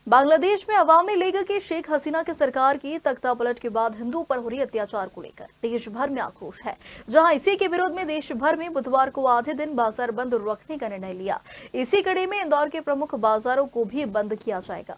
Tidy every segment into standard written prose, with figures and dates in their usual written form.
बांग्लादेश में अवामी लीग की शेख हसीना की सरकार की तख्तापलट के बाद हिंदुओं पर हो रही अत्याचार को लेकर देश भर में आक्रोश है। जहां इसी के विरोध में देश भर में बुधवार को आधे दिन बाजार बंद रखने का निर्णय लिया। इसी कड़ी में इंदौर के प्रमुख बाजारों को भी बंद किया जाएगा।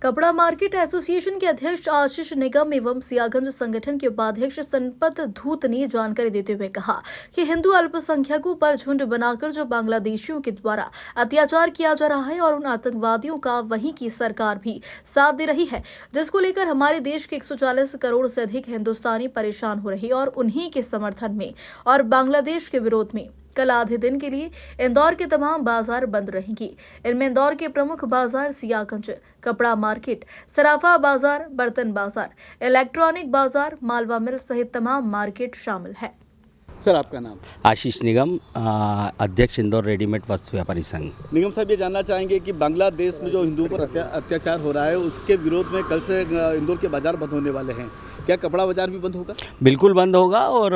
कपड़ा मार्केट एसोसिएशन के अध्यक्ष आशीष निगम एवं सियागंज संगठन के उपाध्यक्ष संपत धूत ने जानकारी देते हुए कहा कि हिंदू अल्पसंख्यकों पर झुंड बनाकर जो बांग्लादेशियों के द्वारा अत्याचार किया जा रहा है और उन आतंकवादियों का वहीं की सरकार भी साथ दे रही है, जिसको लेकर हमारे देश के 140 करोड़ से अधिक हिंदुस्तानी परेशान हो रहे और उन्हीं के समर्थन में और बांग्लादेश के विरोध में कल आधे दिन के लिए इंदौर के तमाम बाजार बंद रहेंगी। इनमें इंदौर के प्रमुख बाजार सियागंज, कपड़ा मार्केट, सराफा बाजार, बर्तन बाजार, इलेक्ट्रॉनिक बाजार, मालवा मिल सहित तमाम मार्केट शामिल है। सर, आपका नाम? आशीष निगम, अध्यक्ष इंदौर रेडीमेड वस्त्र व्यापारी संघ। निगम साहब, ये जानना चाहेंगे कि बांग्लादेश में जो हिंदुओं पर अत्याचार हो रहा है उसके विरोध में कल से इंदौर के बाजार बंद होने वाले हैं। क्या कपड़ा बाजार भी बंद होगा? बिल्कुल बंद होगा। और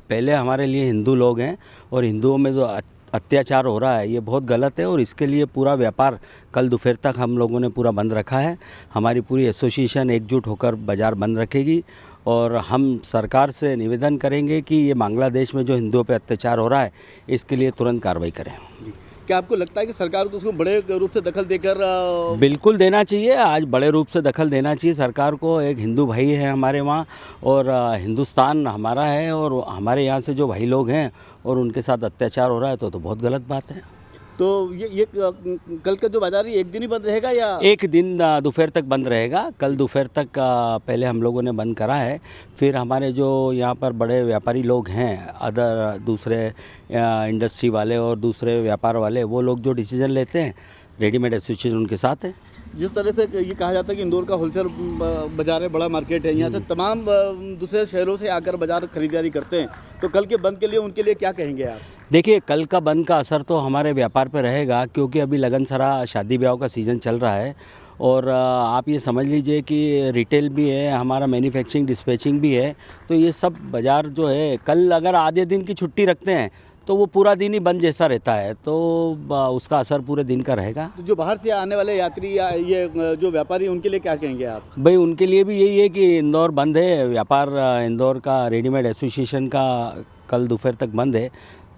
पहले हमारे लिए हिंदू लोग हैं और हिंदुओं में जो अत्याचार हो रहा है ये बहुत गलत है और इसके लिए पूरा व्यापार कल दोपहर तक हम लोगों ने पूरा बंद रखा है। हमारी पूरी एसोसिएशन एकजुट होकर बाज़ार बंद रखेगी और हम सरकार से निवेदन करेंगे कि ये बांग्लादेश में जो हिंदुओं पे अत्याचार हो रहा है इसके लिए तुरंत कार्रवाई करें। क्या आपको लगता है कि सरकार को उसको बड़े रूप से दखल देकर? बिल्कुल देना चाहिए। आज बड़े रूप से दखल देना चाहिए सरकार को। एक हिंदू भाई है हमारे वहाँ और हिंदुस्तान हमारा है और हमारे यहाँ से जो भाई लोग हैं और उनके साथ अत्याचार हो रहा है तो बहुत गलत बात है। तो ये कल का जो बाजार है एक दिन ही बंद रहेगा या? एक दिन दोपहर तक बंद रहेगा। कल दोपहर तक पहले हम लोगों ने बंद करा है, फिर हमारे जो यहाँ पर बड़े व्यापारी लोग हैं, दूसरे इंडस्ट्री वाले और दूसरे व्यापार वाले, वो लोग जो डिसीजन लेते हैं रेडीमेड एसोसिएशन उनके साथ है। जिस तरह से ये कहा जाता है कि इंदौर का होलसेल बाजार है, बड़ा मार्केट है, यहाँ से तमाम दूसरे शहरों से आकर बाजार खरीदारी करते हैं, तो कल के बंद के लिए उनके लिए क्या कहेंगे आप? देखिए, कल का बंद का असर तो हमारे व्यापार पर रहेगा क्योंकि अभी लगनसरा शादी ब्याह का सीज़न चल रहा है और आप ये समझ लीजिए कि रिटेल भी है, हमारा मैन्युफैक्चरिंग डिस्पैचिंग भी है, तो ये सब बाज़ार जो है कल अगर आधे दिन की छुट्टी रखते हैं तो वो पूरा दिन ही बंद जैसा रहता है, तो उसका असर पूरे दिन का रहेगा। जो बाहर से आने वाले यात्री या ये जो व्यापारी उनके लिए क्या कहेंगे आप? भाई, उनके लिए भी यही है कि इंदौर बंद है, व्यापार इंदौर का रेडीमेड एसोसिएशन का कल दोपहर तक बंद है,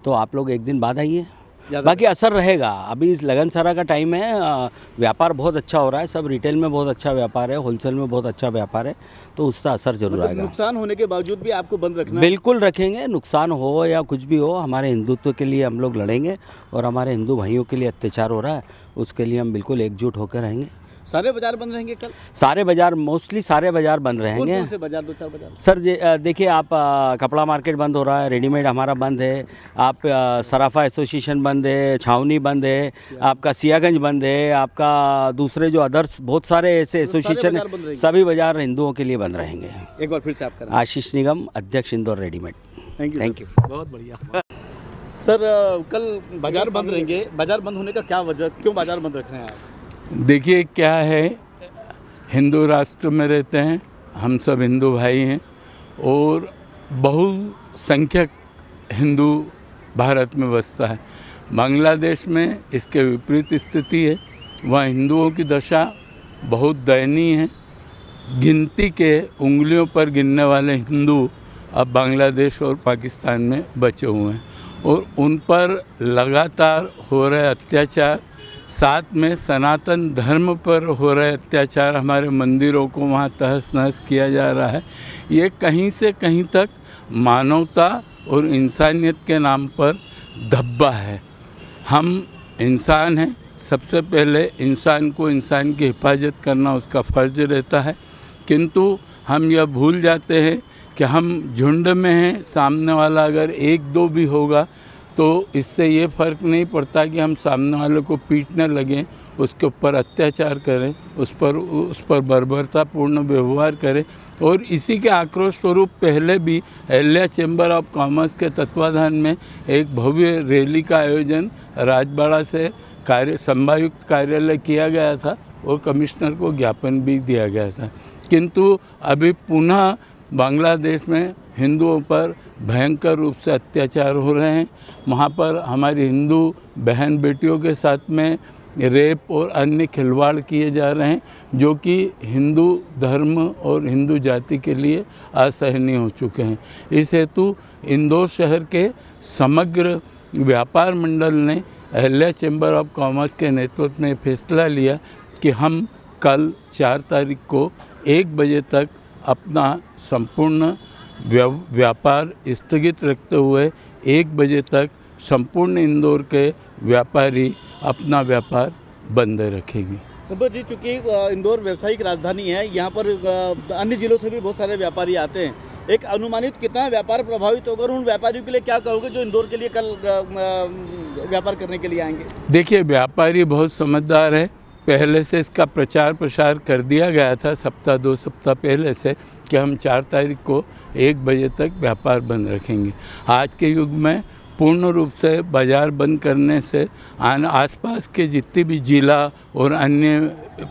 तो आप लोग एक दिन बाद आइए। बाकी असर रहेगा। अभी इस लगनसरा का टाइम है, व्यापार बहुत अच्छा हो रहा है, सब रिटेल में बहुत अच्छा व्यापार है, होलसेल में बहुत अच्छा व्यापार है, तो उसका असर जरूर आएगा। नुकसान होने के बावजूद भी आपको बंद रखना? बिल्कुल रखेंगे। नुकसान हो या कुछ भी हो, हमारे हिंदुत्व के लिए हम लोग लड़ेंगे और हमारे हिंदू भाइयों के लिए अत्याचार हो रहा है उसके लिए हम बिल्कुल एकजुट होकर रहेंगे। सारे बाजार बंद रहेंगे कल? सारे बाजार, मोस्टली सारे बाजार बंद रहेंगे। कौन से बाजार? 2-4 बाजार सर, देखिए, आप कपड़ा मार्केट बंद हो रहा है, रेडीमेड हमारा बंद है, आप सराफा एसोसिएशन बंद है, छावनी बंद है, आपका सियागंज बंद है, आपका दूसरे जो अदर्स बहुत सारे ऐसे एसोसिएशन है, सभी बाजार हिंदुओं के लिए बंद रहेंगे। एक बार फिर से आपका? आशीष निगम, अध्यक्ष इंदौर रेडीमेड। Thank you. बहुत बढ़िया। सर, कल बाजार बंद रहेंगे, बाजार बंद होने का क्या वजह, क्यों बाजार बंद रख रहे हैं आप? देखिए, क्या है, हिंदू राष्ट्र में रहते हैं, हम सब हिंदू भाई हैं और बहुसंख्यक हिंदू भारत में बसता है। बांग्लादेश में इसके विपरीत स्थिति है, वहाँ हिंदुओं की दशा बहुत दयनीय है। गिनती के उंगलियों पर गिनने वाले हिंदू अब बांग्लादेश और पाकिस्तान में बचे हुए हैं और उन पर लगातार हो रहे अत्याचार, साथ में सनातन धर्म पर हो रहे अत्याचार, हमारे मंदिरों को वहाँ तहस नहस किया जा रहा है, ये कहीं से कहीं तक मानवता और इंसानियत के नाम पर धब्बा है। हम इंसान हैं, सबसे पहले इंसान को इंसान की हिफाजत करना उसका फ़र्ज रहता है, किंतु हम यह भूल जाते हैं कि हम झुंड में हैं, सामने वाला अगर 1-2 भी होगा तो इससे ये फ़र्क नहीं पड़ता कि हम सामने वाले को पीटने लगें, उसके ऊपर अत्याचार करें, उस पर बर्बरतापूर्ण व्यवहार करें। और इसी के आक्रोश स्वरूप पहले भी अहल्या चैम्बर ऑफ कॉमर्स के तत्वाधान में एक भव्य रैली का आयोजन राजबाड़ा से संभायुक्त कार्यालय किया गया था और कमिश्नर को ज्ञापन भी दिया गया था, किंतु अभी पुनः बांग्लादेश में हिंदुओं पर भयंकर रूप से अत्याचार हो रहे हैं। वहाँ पर हमारी हिंदू बहन बेटियों के साथ में रेप और अन्य खिलवाड़ किए जा रहे हैं, जो कि हिंदू धर्म और हिंदू जाति के लिए असहनीय हो चुके हैं। इस हेतु इंदौर शहर के समग्र व्यापार मंडल ने अहल्या चैम्बर ऑफ कॉमर्स के नेतृत्व में फैसला लिया कि हम कल 4 तारीख को 1 बजे तक अपना संपूर्ण व्यापार स्थगित रखते हुए 1 बजे तक संपूर्ण इंदौर के व्यापारी अपना व्यापार बंद रखेंगे। संपत जी, चूँकि इंदौर व्यावसायिक राजधानी है, यहाँ पर अन्य जिलों से भी बहुत सारे व्यापारी आते हैं। एक अनुमानित कितना व्यापार प्रभावित होगा और उन व्यापारियों के लिए क्या कहोगे जो इंदौर के लिए कल व्यापार करने के लिए आएंगे? देखिए, व्यापारी बहुत समझदार है। पहले से इसका प्रचार प्रसार कर दिया गया था, 2 सप्ताह पहले से, कि हम 4 तारीख को 1 बजे तक व्यापार बंद रखेंगे। आज के युग में पूर्ण रूप से बाज़ार बंद करने से आसपास के जितने भी जिला और अन्य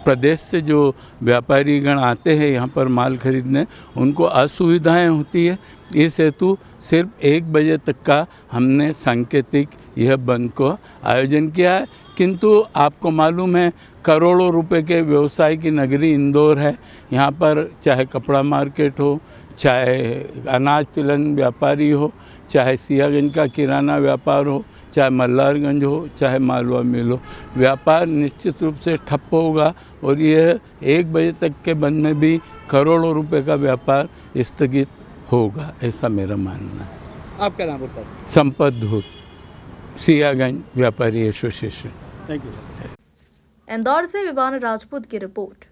प्रदेश से जो व्यापारीगण आते हैं यहाँ पर माल खरीदने, उनको असुविधाएं होती है। इस हेतु सिर्फ 1 बजे तक का हमने सांकेतिक यह बंद को आयोजन किया है। किंतु आपको मालूम है, करोड़ों रुपए के व्यवसाय की नगरी इंदौर है। यहाँ पर चाहे कपड़ा मार्केट हो, चाहे अनाज तिलहन व्यापारी हो, चाहे सियागंज का किराना व्यापार हो, चाहे मल्हारगंज हो, चाहे मालवा मिल हो, व्यापार निश्चित रूप से ठप्प होगा और यह 1 बजे तक के बंद में भी करोड़ों रुपए का व्यापार स्थगित होगा, ऐसा मेरा मानना है। आपका नाम बताओ? संपत धूत, सियागंज व्यापारी association. Thank you sir. Indore से विवान राजपूत की रिपोर्ट।